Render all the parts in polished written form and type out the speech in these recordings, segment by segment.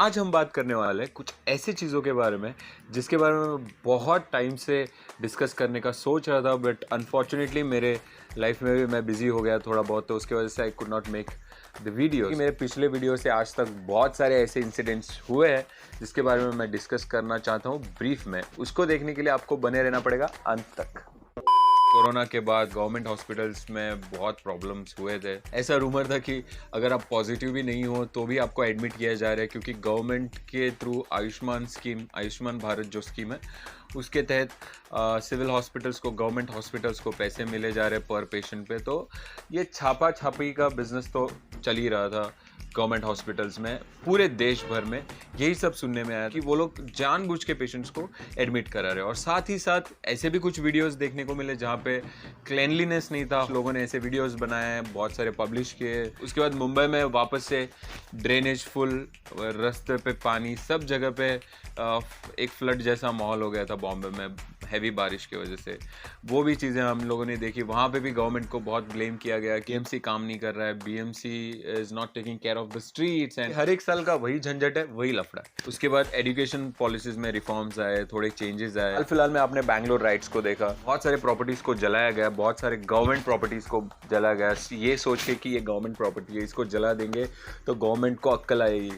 आज हम बात करने वाले हैं कुछ ऐसी चीज़ों के बारे में जिसके बारे में मैं बहुत टाइम से डिस्कस करने का सोच रहा था, बट अनफॉर्चुनेटली मेरे लाइफ में भी मैं बिज़ी हो गया थोड़ा बहुत, तो उसके वजह से I could not make the video. मेरे पिछले वीडियो से आज तक बहुत सारे ऐसे इंसिडेंट्स हुए हैं जिसके बारे में मैं डिस्कस करना चाहता हूँ ब्रीफ में। उसको देखने के लिए आपको बने रहना पड़ेगा अंत तक। कोरोना के बाद गवर्नमेंट हॉस्पिटल्स में बहुत प्रॉब्लम्स हुए थे। ऐसा रूमर था कि अगर आप पॉजिटिव भी नहीं हो तो भी आपको एडमिट किया जा रहा है, क्योंकि गवर्नमेंट के थ्रू आयुष्मान स्कीम, आयुष्मान भारत जो स्कीम है उसके तहत सिविल हॉस्पिटल्स को, गवर्नमेंट हॉस्पिटल्स को पैसे मिले जा रहे हैं पर पेशेंट पे। तो ये छापा छापी का बिजनेस तो चल ही रहा था गवर्नमेंट हॉस्पिटल्स में, पूरे देश भर में यही सब सुनने में आया कि वो लोग जानबूझ के पेशेंट्स को एडमिट करा रहे हैं। और साथ ही साथ ऐसे भी कुछ वीडियोस देखने को मिले जहाँ पे क्लेनलीनेस नहीं था। लोगों ने ऐसे वीडियोस बनाए हैं, बहुत सारे पब्लिश किए। उसके बाद मुंबई में वापस से ड्रेनेज फुल, रास्ते पे पानी, सब जगह पे एक फ्लड जैसा माहौल हो गया था बॉम्बे में हैवी बारिश की वजह से। वो भी चीज़ें हम लोगों ने देखी। वहाँ पे भी गवर्नमेंट को बहुत ब्लेम किया गया कि एमसी काम नहीं कर रहा है, BMC is not taking care of the streets, and हर एक साल का वही झंझट है, वही लफड़ा है। उसके बाद एजुकेशन पॉलिसीज में रिफॉर्म्स आए, थोड़े चेंजेस आए। हाल फिलहाल में आपने बैंगलोर राइट्स को देखा, बहुत सारे प्रॉपर्टीज को जलाया गया, बहुत सारे गवर्नमेंट प्रॉपर्टीज को जलाया गया, ये सोच के कि ये गवर्नमेंट प्रॉपर्टी है, इसको जला देंगे तो गवर्नमेंट को अक्ल आएगी।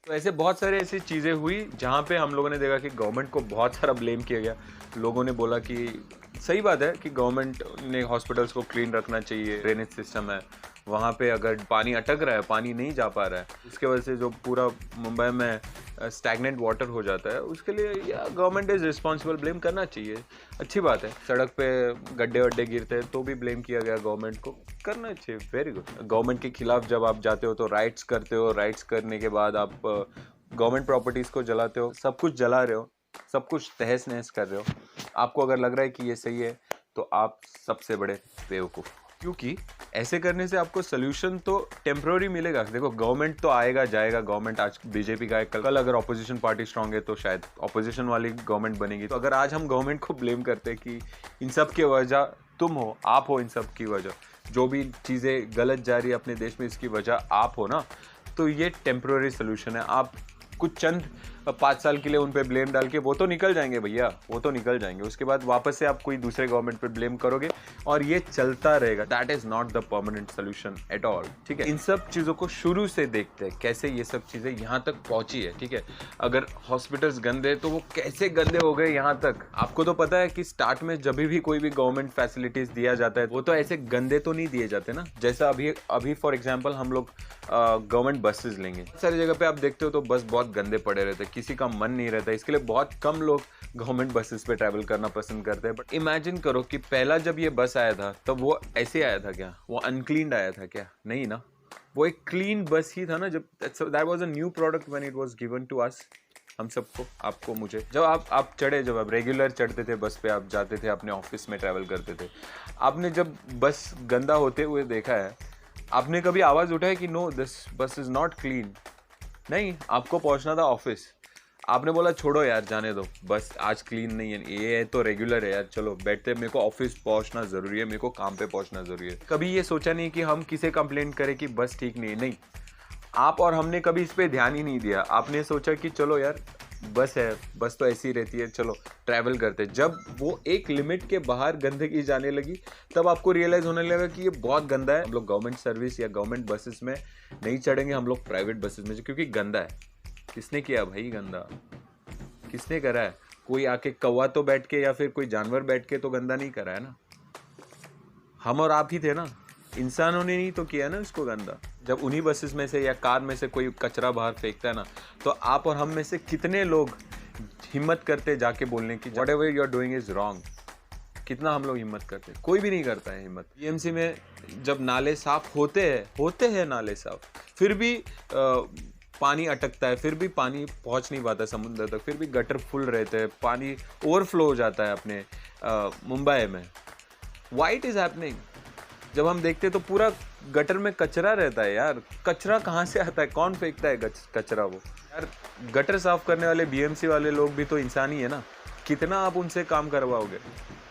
तो ऐसे बहुत सारे ऐसी चीज़ें हुई जहाँ पे हम लोगों ने देखा कि गवर्नमेंट को बहुत सारा ब्लेम किया गया। लोगों ने बोला कि सही बात है कि गवर्नमेंट ने हॉस्पिटल्स को क्लीन रखना चाहिए, ड्रेनेज सिस्टम है वहाँ पे, अगर पानी अटक रहा है, पानी नहीं जा पा रहा है, उसके वजह से जो पूरा मुंबई में स्टैग्नेंट वाटर हो जाता है, उसके लिए या गवर्नमेंट इज़ रिस्पॉन्सिबल, ब्लेम करना चाहिए, अच्छी बात है। सड़क पे गड्ढे वड्ढे गिरते हैं तो भी ब्लेम किया गया, गवर्नमेंट को करना चाहिए, वेरी गुड। गवर्नमेंट के खिलाफ जब आप जाते हो तो राइट्स करते हो, राइट्स करने के बाद आप गवर्नमेंट प्रॉपर्टीज़ को जलाते हो, सब कुछ जला रहे हो, सब कुछ तहस नहस कर रहे हो। आपको अगर लग रहा है कि ये सही है तो आप सबसे बड़े बेवकूफ़, क्योंकि ऐसे करने से आपको सोल्यूशन तो टेम्प्रोरी मिलेगा। देखो गवर्नमेंट तो आएगा जाएगा, गवर्नमेंट आज बीजेपी का है, कल अगर ऑपोजिशन पार्टी स्ट्रांग है तो शायद ऑपोजिशन वाली गवर्नमेंट बनेगी। तो अगर आज हम गवर्नमेंट को ब्लेम करते हैं कि इन सब की वजह तुम हो, आप हो, इन सब की वजह जो भी चीज़ें गलत जा रही है अपने देश में, इसकी वजह आप हो ना, तो ये टेम्प्रोरी सोल्यूशन है। आप कुछ चंद 5 साल के लिए उन पे ब्लेम डाल के वो तो निकल जाएंगे भैया, वो तो निकल जाएंगे। उसके बाद वापस से आप कोई दूसरे गवर्नमेंट पे ब्लेम करोगे और ये चलता रहेगा। That is not the permanent solution at all, ठीक है। इन सब चीज़ों को शुरू से देखते हैं कैसे ये सब चीज़ें यहाँ तक पहुँची है, ठीक है। अगर हॉस्पिटल्स गंदे तो वो कैसे गंदे हो गए यहाँ तक। आपको तो पता है कि स्टार्ट में जब भी कोई भी गवर्नमेंट फैसिलिटीज़ दिया जाता है वो तो ऐसे गंदे तो नहीं दिए जाते ना। जैसा अभी फॉर एग्जाम्पल हम लोग गवर्नमेंट बसेज लेंगे, सारी जगह पे आप देखते हो तो बस बहुत गंदे पड़े रहते हैं, किसी का मन नहीं रहता, इसके लिए बहुत कम लोग गवर्नमेंट बसेस पे ट्रैवल करना पसंद करते हैं। बट इमेजिन करो कि पहला जब ये बस आया था तब वो ऐसे आया था क्या? वो अनक्लीन्ड आया था क्या? नहीं ना, वो एक क्लीन बस ही था ना। जब that was a new product when it was given to us, हम सबको, आपको, मुझे। जब आप चढ़े, जब आप रेगुलर चढ़ते थे बस पे, आप जाते थे अपने ऑफिस में ट्रैवल करते थे, आपने जब बस गंदा होते हुए देखा है, आपने कभी आवाज़ उठाई कि no this bus is not clean? नहीं, आपको पहुंचना था ऑफिस, आपने बोला छोड़ो यार जाने दो, बस आज क्लीन नहीं है, ये है तो रेगुलर है यार, चलो बैठते, मेरे को ऑफिस पहुंचना ज़रूरी है, मेरे को काम पे पहुंचना ज़रूरी है। कभी ये सोचा नहीं कि हम किसे कंप्लेंट करें कि बस ठीक नहीं है? नहीं, आप और हमने कभी इस पर ध्यान ही नहीं दिया। आपने सोचा कि चलो यार बस है, बस तो ऐसी रहती है, चलो ट्रैवल करते। जब वो एक लिमिट के बाहर गंदगी जाने लगी तब आपको रियलाइज़ होने लगा कि ये बहुत गंदा है। हम लोग गवर्नमेंट सर्विस या गवर्नमेंट बसेस में नहीं चढ़ेंगे, हम लोग प्राइवेट बसेस में, क्योंकि गंदा है। किसने किया भाई गंदा? किसने करा है? कोई आके कौवा तो बैठ के या फिर कोई जानवर बैठ के तो गंदा नहीं करा है ना, हम और आप ही थे ना, इंसानों ने नहीं तो किया ना इसको गंदा। जब उन्हीं बसेस में से या कार में से कोई कचरा बाहर फेंकता है ना, तो आप और हम में से कितने लोग हिम्मत करते जाके बोलने की whatever you are doing is wrong? कितना हम लोग हिम्मत करते? कोई भी नहीं करता है हिम्मत। बीएमसी में जब नाले साफ होते हैं नाले साफ, फिर भी पानी अटकता है, फिर भी पानी पहुंच नहीं पाता समुद्र तक, फिर भी गटर फुल रहते हैं, पानी ओवरफ्लो हो जाता है अपने मुंबई में। Why it is happening? जब हम देखते हैं तो पूरा गटर में कचरा रहता है यार। कचरा कहाँ से आता है? कौन फेंकता है कचरा? वो यार गटर साफ करने वाले बीएमसी वाले लोग भी तो इंसान ही है ना, कितना आप उनसे काम करवाओगे?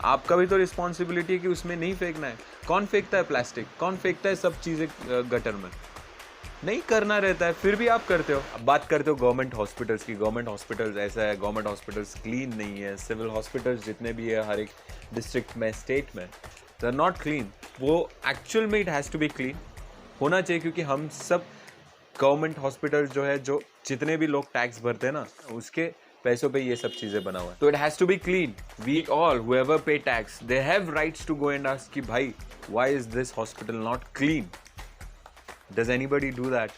आपका भी तो रिस्पॉन्सिबिलिटी है कि उसमें नहीं फेंकना है। कौन फेंकता है प्लास्टिक? कौन फेंकता है सब चीज़ें गटर में? नहीं करना रहता है, फिर भी आप करते हो। अब बात करते हो गवर्नमेंट हॉस्पिटल्स की। गवर्नमेंट हॉस्पिटल्स ऐसा है, गवर्नमेंट हॉस्पिटल्स क्लीन नहीं है। सिविल हॉस्पिटल्स जितने भी है हर एक डिस्ट्रिक्ट में, स्टेट में, दे आर नॉट क्लीन। वो एक्चुअल में it has to be clean होना चाहिए, क्योंकि हम सब गवर्नमेंट हॉस्पिटल जो है, जो जितने भी लोग टैक्स भरते हैं ना, उसके पैसों पे ये सब चीज़ें बना हुआ है। तो it has to be clean. We all however pay tax, they have rights to go and ask कि भाई why is this hospital not clean? Does anybody do that?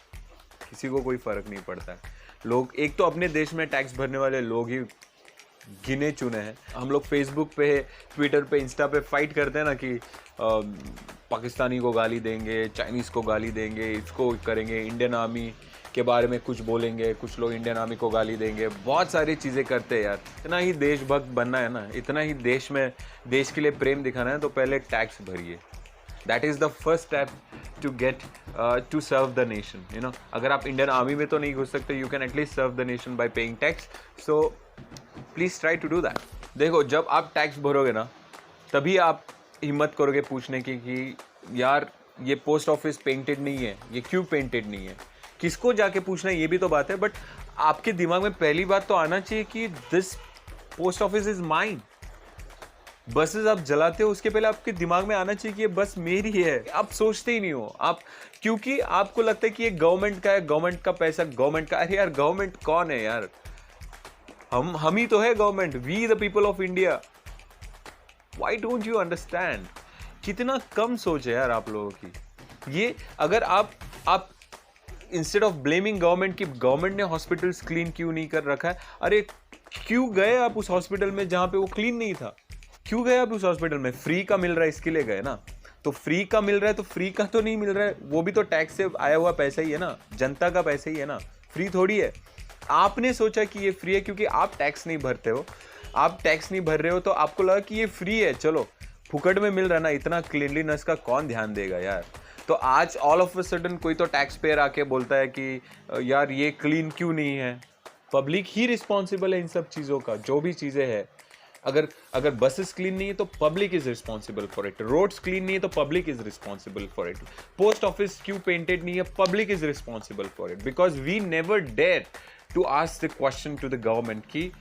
किसी को कोई फर्क नहीं पड़ता है। लोग, एक तो अपने देश में टैक्स भरने वाले लोग ही गिने चुने हैं। हम लोग फेसबुक पे, ट्विटर पे, इंस्टा पे फाइट करते हैं ना कि पाकिस्तानी को गाली देंगे, चाइनीज़ को गाली देंगे, इसको करेंगे, इंडियन आर्मी के बारे में कुछ बोलेंगे, कुछ लोग इंडियन आर्मी को गाली देंगे, बहुत सारी चीज़ें करते हैं यार। इतना ही देशभक्त बनना है ना, इतना ही देश में, देश के लिए प्रेम दिखाना है, तो पहले टैक्स भरिए। That is the first step to get to serve the nation, you know. अगर आप इंडियन आर्मी में तो नहीं घुस सकते, you can at least serve the nation by paying tax. So please try to do that. देखो, जब आप टैक्स भरोगे ना, तभी आप हिम्मत करोगे पूछने की कि यार ये पोस्ट ऑफिस पेंटेड नहीं है, ये क्यों पेंटेड नहीं है? किसको जाके पूछना है, ये भी तो बात है। बट आपके दिमाग में पहली बात तो आना चाहिए कि this post office is mine. Buses आप जलाते हो, उसके पहले आपके दिमाग में आना चाहिए कि ये बस मेरी है। आप सोचते ही नहीं हो आप, क्योंकि आपको लगता है कि ये गवर्नमेंट का है, गवर्नमेंट का पैसा गवर्नमेंट का। अरे यार, गवर्नमेंट कौन है यार? हम ही तो है government. We the people of India. Why don't you understand? कितना कम सोच है यार आप लोगों की। ये अगर आप इंस्टेड ऑफ ब्लेमिंग गवर्नमेंट कि गवर्नमेंट ने हॉस्पिटल्स क्लीन क्यों नहीं कर रखा है, अरे क्यों गए आप उस हॉस्पिटल में जहां पे वो क्लीन नहीं था? क्यों गए आप उस हॉस्पिटल में? फ्री का मिल रहा है इसके लिए गए ना। तो फ्री का मिल रहा है तो फ्री का तो नहीं मिल रहा है, वो भी तो टैक्स से आया हुआ पैसा ही है ना, जनता का पैसा ही है ना, फ्री थोड़ी है। आपने सोचा कि ये फ्री है क्योंकि आप टैक्स नहीं भरते हो। आप टैक्स नहीं भर रहे हो तो आपको लगा कि ये फ्री है, चलो फुकट में मिल रहा है ना। इतना क्लीनलीनेस का कौन ध्यान देगा यार? तो आज ऑल ऑफ अ सडन कोई तो टैक्स पेयर आके बोलता है कि यार ये क्लीन क्यों नहीं है। पब्लिक ही रिस्पॉन्सिबल है इन सब चीज़ों का, जो भी चीज़ें हैं। अगर बसेस क्लीन नहीं है तो public is responsible for it. Roads clean नहीं है तो public is responsible for it. Post office क्यों पेंटेड नहीं है, public is responsible for it. Because we never dare to ask the question to the government की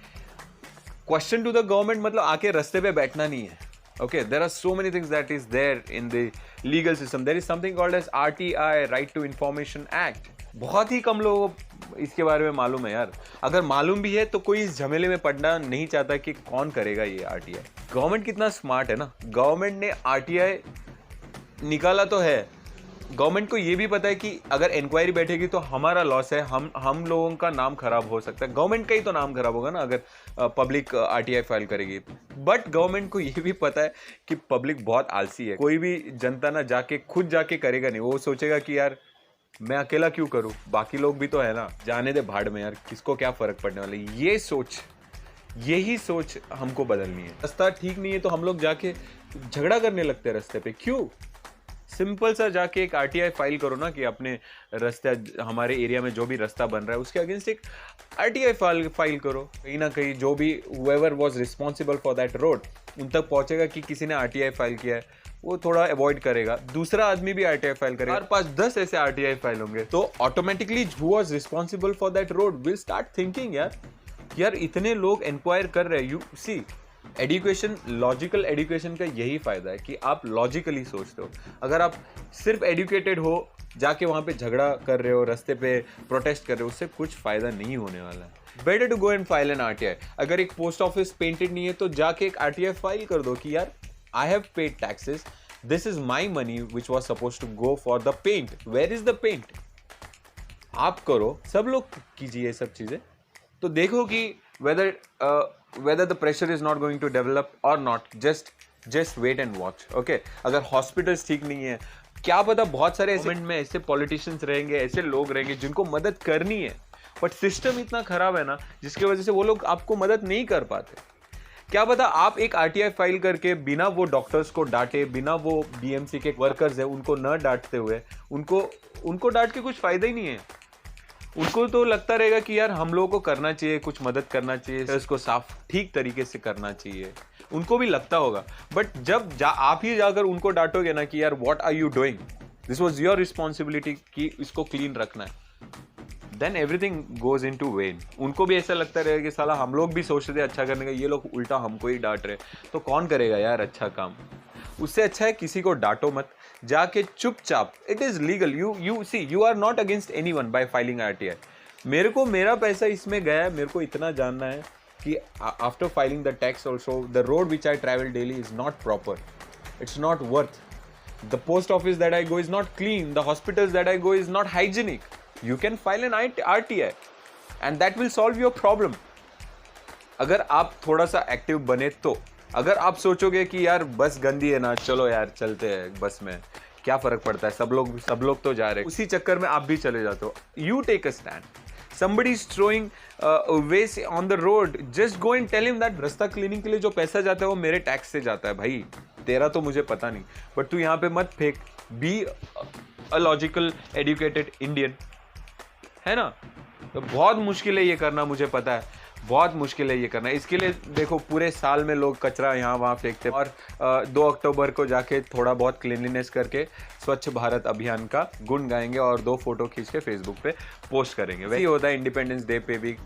question to the government मतलब आके रास्ते पे बैठना नहीं है। Okay, there are so many things that is there in the legal system. There is something called as RTI, Right to Information Act. बहुत ही कम लोगों को इसके बारे में मालूम है यार। अगर मालूम भी है तो कोई इस झमेले में पड़ना नहीं चाहता कि कौन करेगा ये RTI। गवर्नमेंट कितना स्मार्ट है ना, गवर्नमेंट ने RTI निकाला तो है। गवर्नमेंट को ये भी पता है कि अगर इंक्वायरी बैठेगी तो हमारा लॉस है, हम लोगों का नाम खराब हो सकता है। गवर्नमेंट का ही तो नाम खराब होगा ना अगर पब्लिक RTI फाइल करेगी। बट गवर्नमेंट को ये भी पता है कि पब्लिक बहुत आलसी है। कोई भी जनता ना जाके खुद जाके करेगा नहीं। वो सोचेगा कि यार मैं अकेला क्यों करूं, बाकी लोग भी तो है ना, जाने दे भाड़ में यार, किसको क्या फर्क पड़ने वाला है। यही सोच हमको बदलनी है। रास्ता ठीक नहीं है तो हम लोग जाके झगड़ा करने लगते हैं रास्ते पे। क्यों? सिंपल सा जाके एक RTI फाइल करो ना कि अपने रास्ते, हमारे एरिया में जो भी रास्ता बन रहा है उसके अगेंस्ट एक RTI फाइल करो। कहीं ना कहीं जो भी whoever was responsible for that road उन तक पहुंचेगा कि किसी ने RTI फाइल किया है, वो थोड़ा अवॉइड करेगा। दूसरा आदमी भी RTI फाइल करेगा, 4-5-10 ऐसे RTI फाइल होंगे तो automatically who was responsible for that road will start thinking यार इतने लोग इंक्वायर कर रहे हैं। You see, education, logical education का यही फायदा है कि आप लॉजिकली सोचते हो। अगर आप सिर्फ एजुकेटेड हो, जाके वहां पे झगड़ा कर रहे हो, रास्ते पे प्रोटेस्ट कर रहे हो, उससे कुछ फायदा नहीं होने वाला है। Better to go and file an RTI। अगर एक पोस्ट ऑफिस पेंटेड नहीं है तो जाके एक RTI फाइल कर दो कि यार I have paid taxes, this is my money which was suppose to go for the paint, where is the paint? आप करो, सब लोग कीजिए ये सब चीजें, तो देखो कि whether the pressure is not going to develop or not. Just wait and watch. Okay, अगर हॉस्पिटल्स ठीक नहीं है, क्या पता बहुत सारे गवर्नमेंट में ऐसे पॉलिटिशियंस रहेंगे, ऐसे लोग रहेंगे जिनको मदद करनी है, बट सिस्टम इतना खराब है ना जिसकी वजह से वो लोग आपको मदद नहीं कर पाते। क्या पता आप एक RTI फाइल करके बिना वो डॉक्टर्स को डांटे, बिना वो BMC के वर्कर्स है उनको न डांटते हुए, उनको डांट के कुछ फायदा ही नहीं है। उनको तो लगता रहेगा कि यार हम लोगों को करना चाहिए, कुछ मदद करना चाहिए, इसको साफ ठीक तरीके से करना चाहिए, उनको भी लगता होगा। बट जब आप ही जाकर उनको डांटोगे ना कि यार what are you doing, this was your responsibility कि इसको क्लीन रखना है, then everything goes into vain. उनको भी ऐसा लगता रहेगा कि साला हम लोग भी सोच रहे थे अच्छा करने का, ये लोग उल्टा हमको ही डांट रहे, तो कौन करेगा यार अच्छा काम। उससे अच्छा है किसी को डांटो मत, जाके चुपचाप, it is legal, you see you are not against anyone by filing RTI. मेरा पैसा इसमें गया है, मेरे को इतना जानना है कि after filing the tax also the road which I travel daily is not proper, it's not worth, the post office that I go is not clean, the hospitals that I go is not hygienic. You can file an RTI and that will solve your problem. अगर आप थोड़ा सा active बने तो। अगर आप सोचोगे कि यार बस गंदी है ना, चलो यार चलते हैं बस में, क्या फर्क पड़ता है, सब लोग तो जा रहे हैं, उसी चक्कर में आप भी चले जाते हो। You take a stand. Somebody is throwing waste on the road. Just go and tell him that रास्ता क्लीनिंग के लिए जो पैसा जाता है वो मेरे टैक्स से जाता है भाई, तेरा तो मुझे पता नहीं, बट तू यहाँ पे मत फेंक। Be a logical, educated Indian, है ना। तो बहुत मुश्किल है ये करना, मुझे पता है बहुत मुश्किल है ये करना। इसके लिए देखो पूरे साल में लोग कचरा यहाँ वहाँ फेंकते हैं, और 2 अक्टूबर को जाके थोड़ा बहुत क्लीनलीनेस करके स्वच्छ भारत अभियान का गुण गाएंगे और 2 फोटो खींच के फेसबुक पे पोस्ट करेंगे। वैसे ही होता है इंडिपेंडेंस डे पे भी,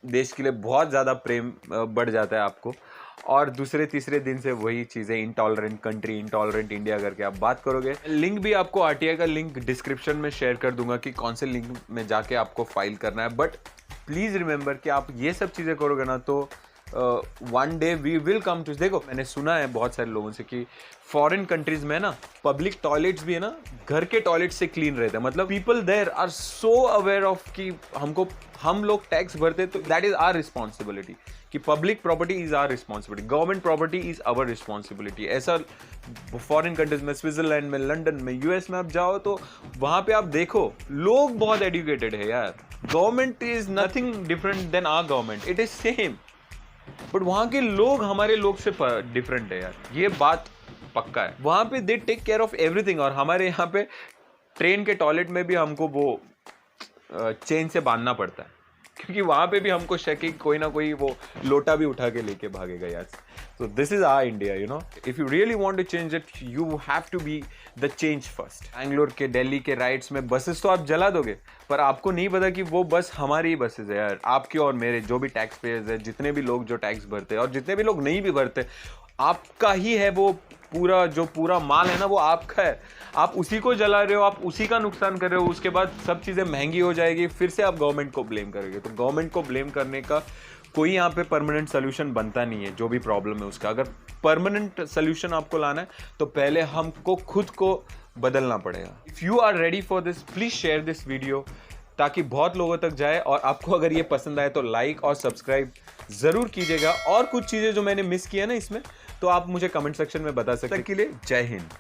देश के लिए बहुत ज़्यादा प्रेम बढ़ जाता है आपको, और दूसरे तीसरे दिन से वही चीज़ें, इंटॉलरेंट कंट्री, इंटॉलरेंट इंडिया करके आप बात करोगे। लिंक भी आपको आरटीआई का लिंक डिस्क्रिप्शन में शेयर कर दूंगा कि कौन से लिंक में जाके आपको फाइल करना है। बट प्लीज़ रिमेंबर कि आप ये सब चीज़ें करोगे ना तो one day we will come too. देखो मैंने सुना है बहुत सारे लोगों से कि फॉरेन कंट्रीज में ना पब्लिक टॉयलेट्स भी है ना घर के टॉयलेट से क्लीन रहते हैं। मतलब people there are so aware of कि हम लोग टैक्स भरते, तो दैट इज आवर रिस्पॉन्सिबिलिटी कि public property is our responsibility, government property is our responsibility. ऐसा फॉरेन कंट्रीज में, स्विट्जरलैंड में, लंदन में, यूएस में आप जाओ तो वहां पे आप देखो लोग बहुत एजुकेटेड है यार। Government is nothing different than our government, it is same, but वहां के लोग हमारे लोग से डिफरेंट है यार, ये बात पक्का है। वहां पे they take care of everything, और हमारे यहाँ पे ट्रेन के टॉयलेट में भी हमको वो चेन से बांधना पड़ता है, क्योंकि वहां पे भी हमको शक है कोई ना कोई वो लोटा भी उठा के लेके भागेगा यार। So this is our India, you know. If you really want to change it, you have to be the change first. Bangalore के, दिल्ली के राइड्स में बसेस तो आप जला दोगे, पर आपको नहीं पता कि वो बस हमारी ही बसेस है यार, आपके और मेरे जो भी टैक्स पेयर्स है, जितने भी लोग जो टैक्स भरते हैं और जितने भी लोग नहीं भी भरते, आपका ही है वो पूरा माल है ना, वो आपका है। आप उसी को जला रहे हो, आप उसी का नुकसान कर रहे हो, उसके बाद सब चीज़ें महंगी हो जाएगी, फिर से आप गवर्नमेंट को ब्लेम करोगे। तो गवर्नमेंट को ब्लेम करने का कोई यहाँ पे परमानेंट सोल्यूशन बनता नहीं है, जो भी प्रॉब्लम है उसका। अगर परमानेंट सोल्यूशन आपको लाना है तो पहले हमको खुद को बदलना पड़ेगा। If you are ready for this, please share this video ताकि बहुत लोगों तक जाए, और आपको अगर ये पसंद आए तो लाइक और सब्सक्राइब ज़रूर कीजिएगा। और कुछ चीज़ें जो मैंने मिस किया ना इसमें, तो आप मुझे कमेंट सेक्शन में बता सकते हैं। के लिए जय हिंद।